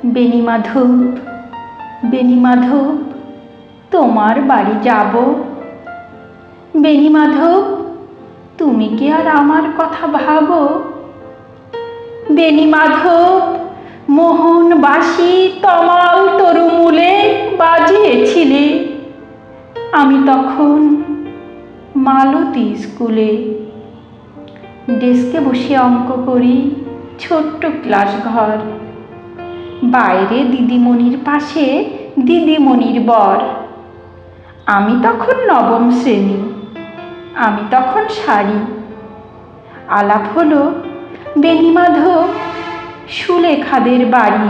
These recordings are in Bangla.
বেণীমাধব, বেণীমাধব, তোমার বাড়ি যাব। বেণীমাধব, তুমি কি আর আমার কথা ভাবো? বেণীমাধব, মোহন বাঁশি তমাল তরুমূলে বাজিয়েছিলে, আমি তখন মালতী স্কুলে। ডেস্কে বসে অঙ্ক করি, ছোট্ট ক্লাস ঘর, বাইরে দিদিমণির পাশে দিদিমণির বর। আমি তখন নবম শ্রেণী, আমি তখন শাড়ি। আলাপ হলো বেণীমাধব সুলেখাদের বাড়ি।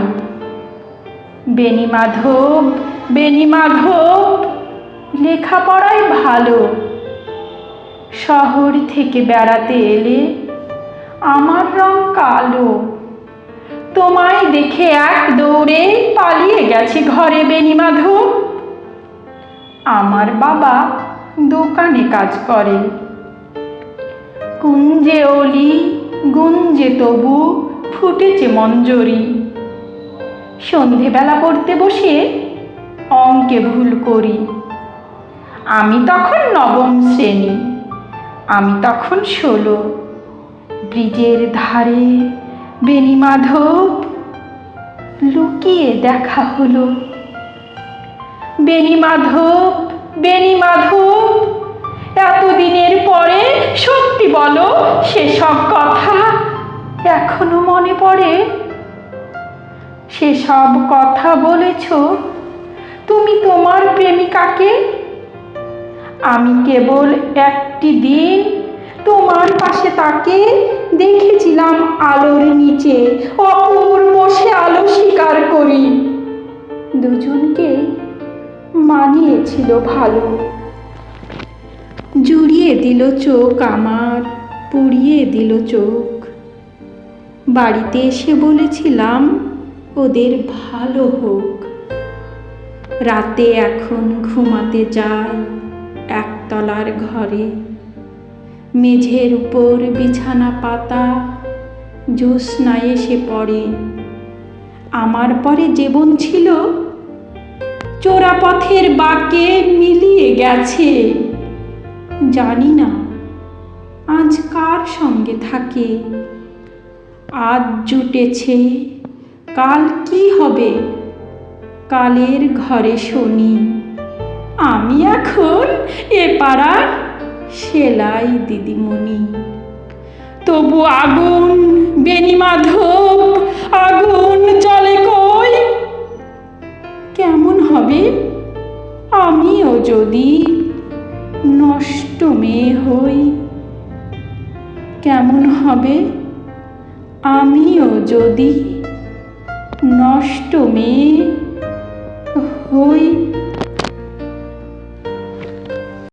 বেণীমাধব, বেণীমাধব, লেখাপড়ায় ভালো, শহর থেকে বেড়াতে এলে আমার রং কালো। তোমায় দেখে এক দৌড়ে পালিয়ে গেছে ঘরে বেণীমাধব। আমার বাবা দোকানে কাজ করে। কুঞ্জে অলি গুঞ্জে তবু ফুটেছে মঞ্জরি। সন্ধেবেলা পড়তে বসে অঙ্কে ভুল করি। আমি তখন নবম শ্রেণী, আমি তখন 16। ব্রিজের ধারে বেণীমাধব লুকিয়ে দেখা হলো। বেণীমাধব, বেণীমাধব, এতদিনের পরে সত্যি বলো, সেসব কথা এখনো মনে পড়ে? সেসব কথা বলেছ তুমি তোমার প্রেমিকাকে? আমি কেবল একটি দিন তোমার পাশে তাকে দেখেছিলাম আলোর নিচে, অপূর্ব সে আলো স্বীকার করি। দুজনকে মানিয়েছিল ভালো। জুড়িয়ে দিল চোখ আমার, পুড়িয়ে দিল চোখ। বাড়িতে এসে বলেছিলাম ওদের ভালো হোক। রাতে এখন ঘুমাতে যায় একতলার ঘরে। মেঝের উপর বিছানা পাতা, জ্যোৎস্না এসে পড়ে। আমার পরে জীবন ছিল চোরাপথের বাঁকে মিলিয়ে গেছে। জানি না আজ কার সঙ্গে থাকে। আজ জুটেছে, কাল কি হবে? কালের ঘরে শনি। আমি এখন এ পাড়ার সেলাই দিদিমণি। তবু আগুন বেণীমাধব, আগুন জ্বলে কই? কেমন হবে আমিও যদি নষ্ট মেয়ে হই? কেমন হবে আমিও যদি নষ্ট মেয়ে হই?